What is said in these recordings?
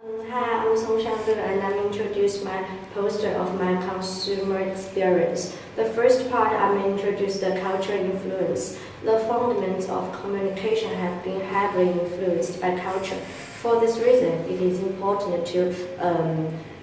Hi, I'm Congshan Lu and I'm introduce my poster of my consumer experience. The first part, I'm introduce the cultural influence. The fundamentals of communication have been heavily influenced by culture. For this reason, it is important to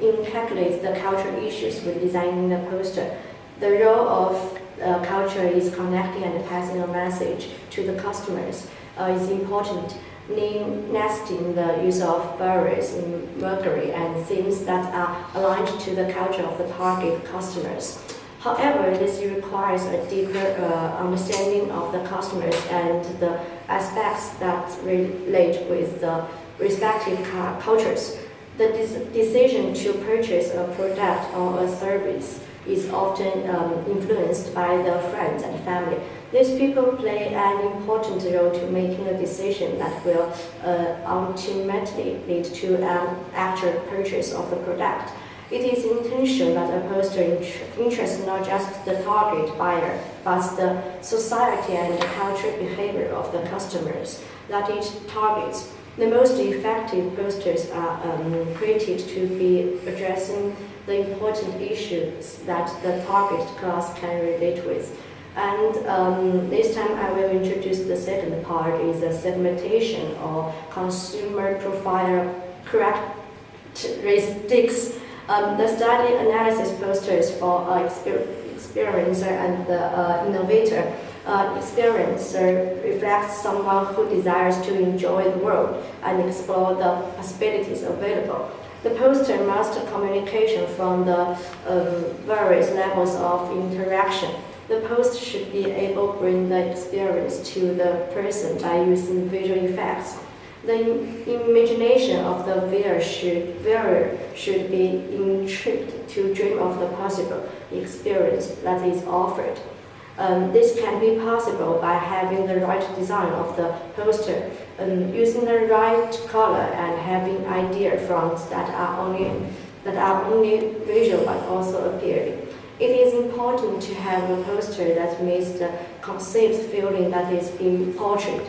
inculcate the cultural issues when designing the poster. The role of culture is connecting and passing a message to the customers is important. Nesting the use of barriers, imagery, and themes that are aligned to the culture of the target customers. However, this requires a deeper understanding of the customers and the aspects that relate with the respective cultures. The decision to purchase a product or a service is often influenced by the friends and family. These people play an important role to making a decision that will ultimately lead to an actual purchase of the product. It is intentional that a poster interests not just the target buyer, but the society and the cultural behavior of the customers that it targets. The most effective posters are created to be addressing the important issues that the target class can relate with. And this time I will introduce the second part is the segmentation or consumer profile characteristics. The study analysis posters for experiencer and the innovator. Experiencer reflects someone who desires to enjoy the world and explore the possibilities available. The poster must communicate from the various levels of interaction. The post should be able to bring the experience to the person by using visual effects. The imagination of the viewer should be intrigued to dream of the possible experience that is offered. This can be possible by having the right design of the poster, using the right color, and having idea fronts that are only visual but also appealing. It is important to have a poster that makes the conceived feeling that is being portrayed.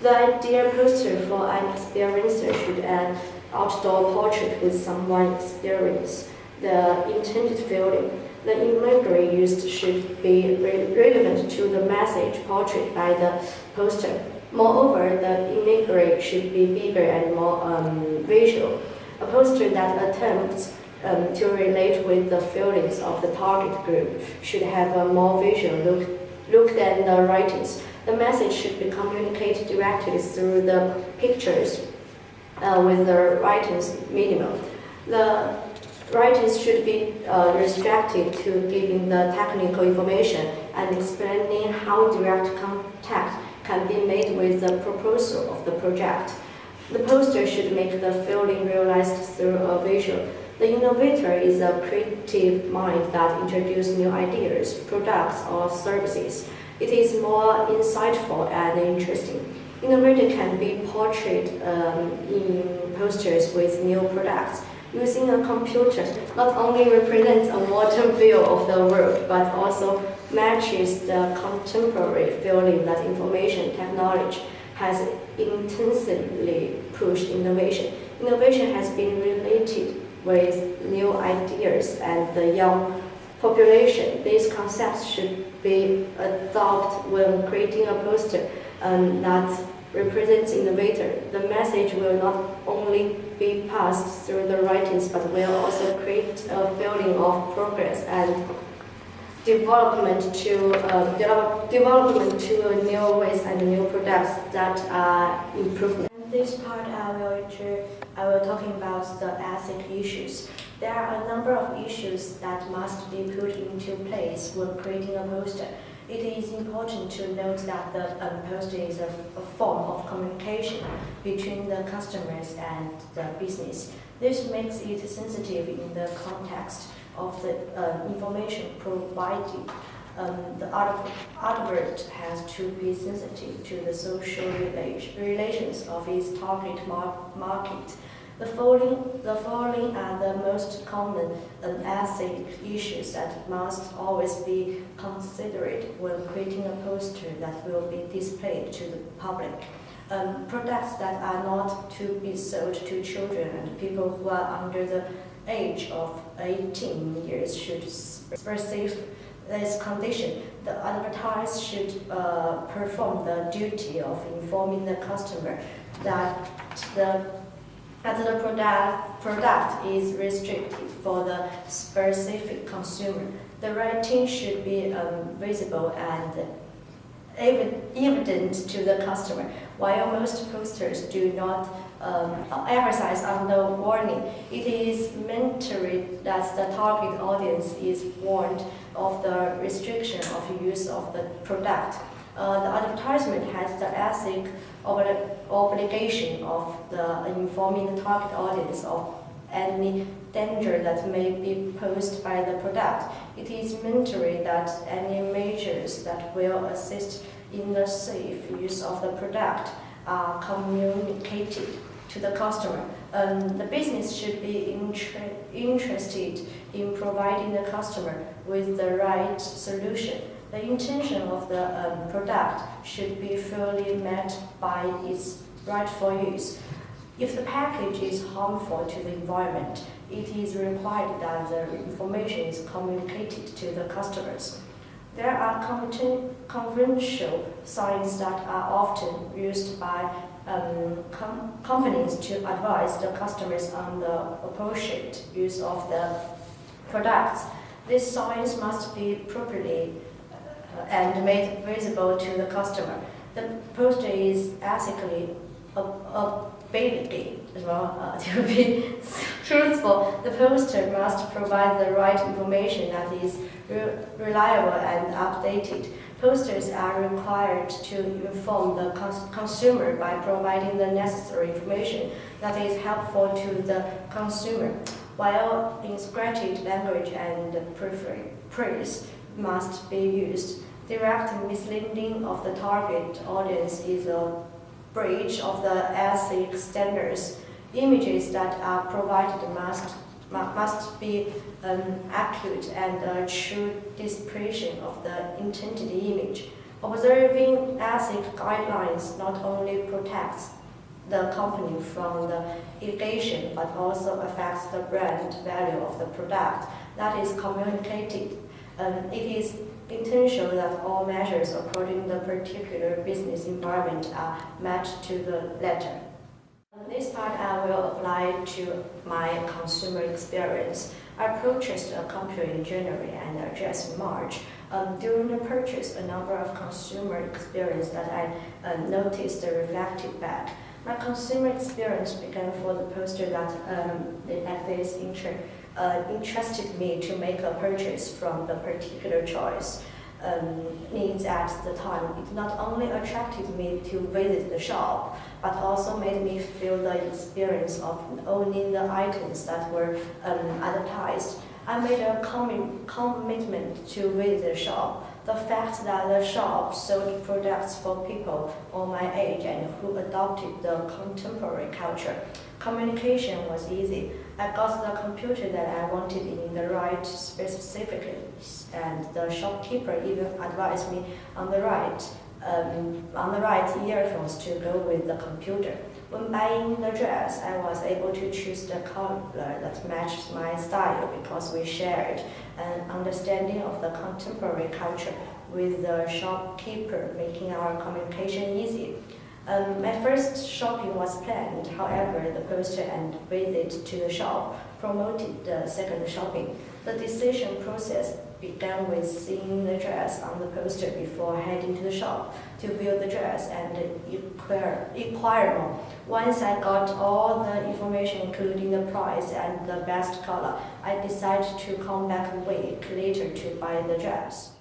The ideal poster for an experiencer should an outdoor portrait with someone experience the intended feeling. The imagery used should be relevant to the message portrayed by the poster. Moreover, the imagery should be bigger and more visual. A poster that attempts to relate with the feelings of the target group should have a more visual look than the writings. The message should be communicated directly through the pictures with the writings minimal. The writings should be restricted to giving the technical information and explaining how direct contact can be made with the proposal of the project. The poster should make the feeling realized through a visual. The innovator is a creative mind that introduces new ideas, products, or services. It is more insightful and interesting. Innovator can be portrayed in posters with new products. Using a computer not only represents a modern view of the world, but also matches the contemporary feeling that information technology has intensively pushed innovation. Innovation has been related with new ideas and the young population. These concepts should be adopted when creating a poster that represents innovator. The message will not only be passed through the writings, but will also create a feeling of progress and development to new ways and new products that are improvement. In this part, I will talking about the ethic issues. There are a number of issues that must be put into place when creating a poster. It is important to note that the poster is a form of communication between the customers and the business. This makes it sensitive in the context of the information provided. The advert has to be sensitive to the social relations of its target market. The following are the most common ethic issues that must always be considered when creating a poster that will be displayed to the public. Products that are not to be sold to children and people who are under the age of 18 years should perceive this condition. The advertiser should perform the duty of informing the customer that the product is restricted for the specific consumer. The writing should be visible and evident to the customer. While most posters do not emphasize on the warning, it is mandatory that the target audience is warned of the restriction of use of the product. The advertisement has the ethic obligation of informing the target audience of any danger that may be posed by the product. It is mandatory that any measures that will assist in the safe use of the product are communicated to the customer. The business should be interested in providing the customer with the right solution. The intention of the product should be fully met by its rightful use. If the package is harmful to the environment, it is required that the information is communicated to the customers. There are conventional signs that are often used by companies to advise the customers on the appropriate use of the products. These signs must be properly and made visible to the customer. The poster is ethically obligated as well to be truthful. The poster must provide the right information that is reliable and updated. Posters are required to inform the consumer by providing the necessary information that is helpful to the consumer, while inscripted language and praise must be used. Direct misleading of the target audience is a breach of the ethics standards. Images that are provided must be accurate and a true description of the intended image. Observing ethics guidelines not only protects the company from the litigation but also affects the brand value of the product that is communicated. It is intentional that all measures according to the particular business environment are matched to the letter. This part I will apply to my consumer experience. I purchased a computer in January and a dress in March. During the purchase, a number of consumer experience that I noticed reflected back. My consumer experience began for the poster that interested me to make a purchase from the particular choice needs at the time. It not only attracted me to visit the shop, but also made me feel the experience of owning the items that were advertised. I made a commitment to visit the shop. The fact that the shop sold products for people of my age and who adopted the contemporary culture. Communication was easy. I got the computer that I wanted in the right specifications, and the shopkeeper even advised me on the right earphones to go with the computer. When buying the dress, I was able to choose the color that matched my style because we shared an understanding of the contemporary culture with the shopkeeper, making our communication easy. My first shopping was planned, however, the poster and visit to the shop promoted the second shopping. The decision process began with seeing the dress on the poster before heading to the shop to view the dress and inquire more. Once I got all the information, including the price and the best color, I decided to come back a week later to buy the dress.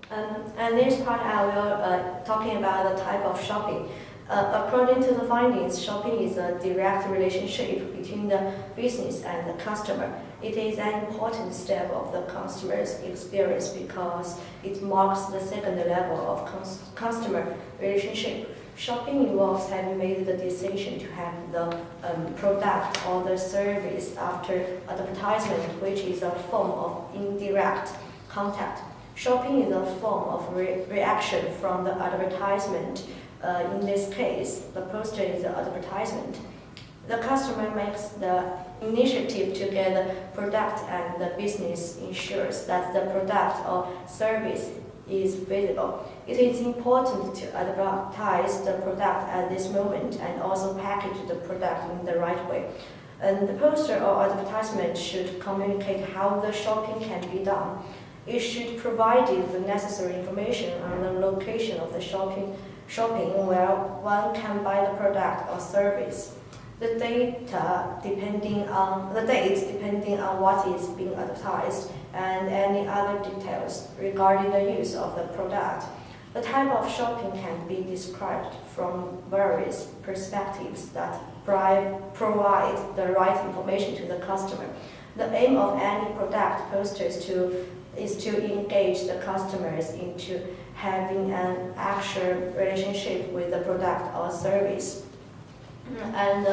And this part I will talking about the type of shopping. According to the findings, shopping is a direct relationship between the business and the customer. It is an important step of the customer's experience because it marks the second level of customer relationship. Shopping involves having made the decision to have the product or the service after advertisement, which is a form of indirect contact. Shopping is a form of reaction from the advertisement In this case, the poster is an advertisement. The customer makes the initiative to get the product, and the business ensures that the product or service is visible. It is important to advertise the product at this moment and also package the product in the right way. And the poster or advertisement should communicate how the shopping can be done. It should provide the necessary information on the location of the shopping where one can buy the product or service. The date depending on what is being advertised, and any other details regarding the use of the product. The type of shopping can be described from various perspectives that provide the right information to the customer. The aim of any product poster is to engage the customers into having an actual relationship with the product or service. And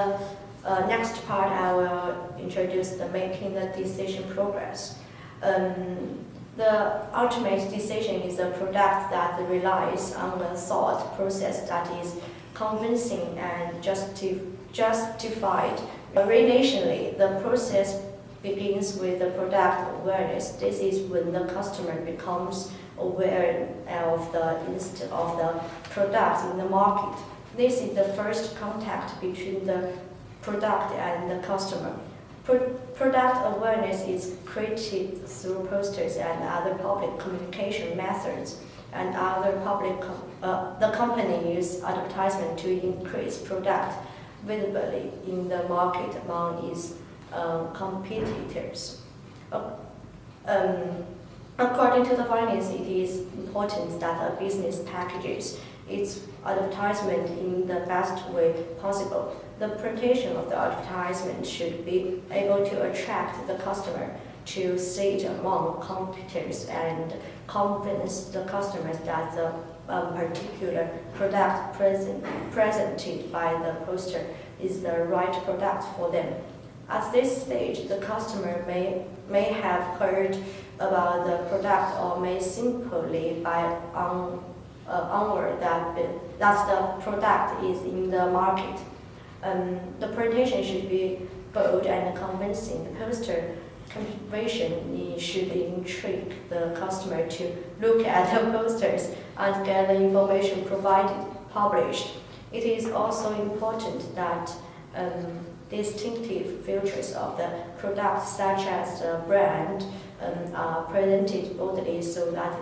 next part, I will introduce the making the decision progress. The ultimate decision is a product that relies on a thought process that is convincing and justified. Relationally, the process begins with the product awareness. This is when the customer becomes aware of the product in the market. This is the first contact between the product and the customer. Product awareness is created through posters and other public communication methods, and the company uses advertisement to increase product visibility in the market among its competitors. According to the findings, it is important that a business packages its advertisement in the best way possible. The presentation of the advertisement should be able to attract the customer to see it among competitors and convince the customers that the particular product presented by the poster is the right product for them. At this stage, the customer may have heard about the product or may simply buy onward that the product is in the market. The presentation should be bold and convincing. The poster configuration should intrigue the customer to look at the posters and get the information published. It is also important that distinctive features of the product, such as the brand, are presented boldly so that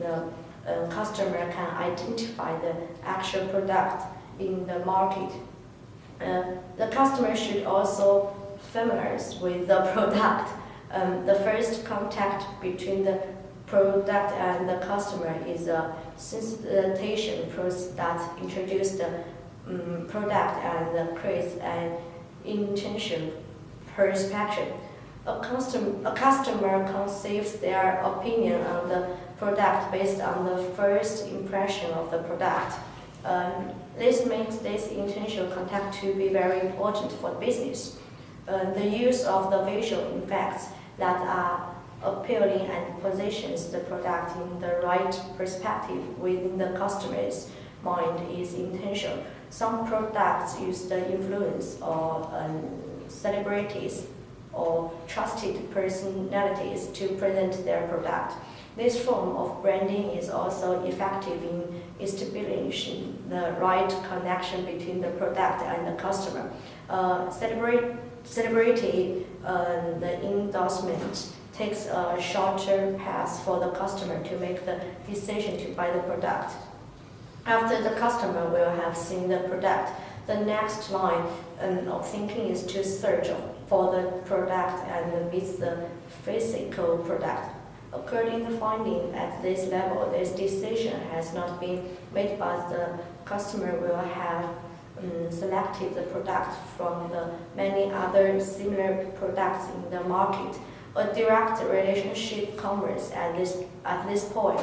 the customer can identify the actual product in the market. The customer should also familiar with the product. The first contact between the product and the customer is a sensitization process that introduces the product and creates an intention perception. A customer conceives their opinion on the product based on the first impression of the product. This makes this intentional contact to be very important for business. The use of the visual effects that are appealing and positions the product in the right perspective within the customer's mind is intentional. Some products use the influence of celebrities or trusted personalities to present their product. This form of branding is also effective in establishing the right connection between the product and the customer. Celebrity the endorsement takes a shorter path for the customer to make the decision to buy the product. After the customer will have seen the product, the next line of thinking is to search for the product and meet the physical product. According to finding at this level, this decision has not been made, but the customer will have selected the product from the many other similar products in the market. A direct relationship commerce at this point.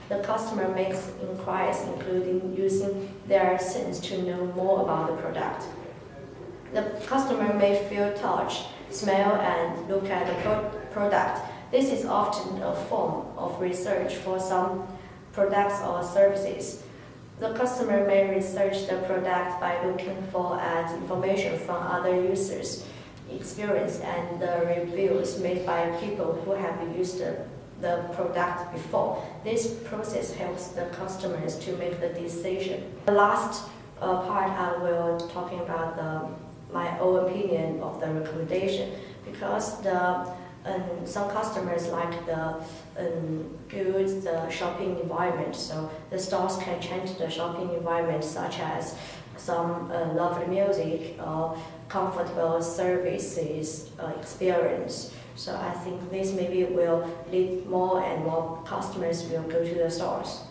The customer makes inquiries, including using their sense to know more about the product. The customer may feel touch, smell, and look at the product. This is often a form of research for some products or services. The customer may research the product by looking for at information from other users' experience and the reviews made by people who have used the product before. This process helps the customers to make the decision. The last part I will talking about my own opinion of the recommendation, because some customers like the good shopping environment, so the stores can change the shopping environment, such as some lovely music or comfortable services experience. So I think this maybe will lead more and more customers will go to the stores.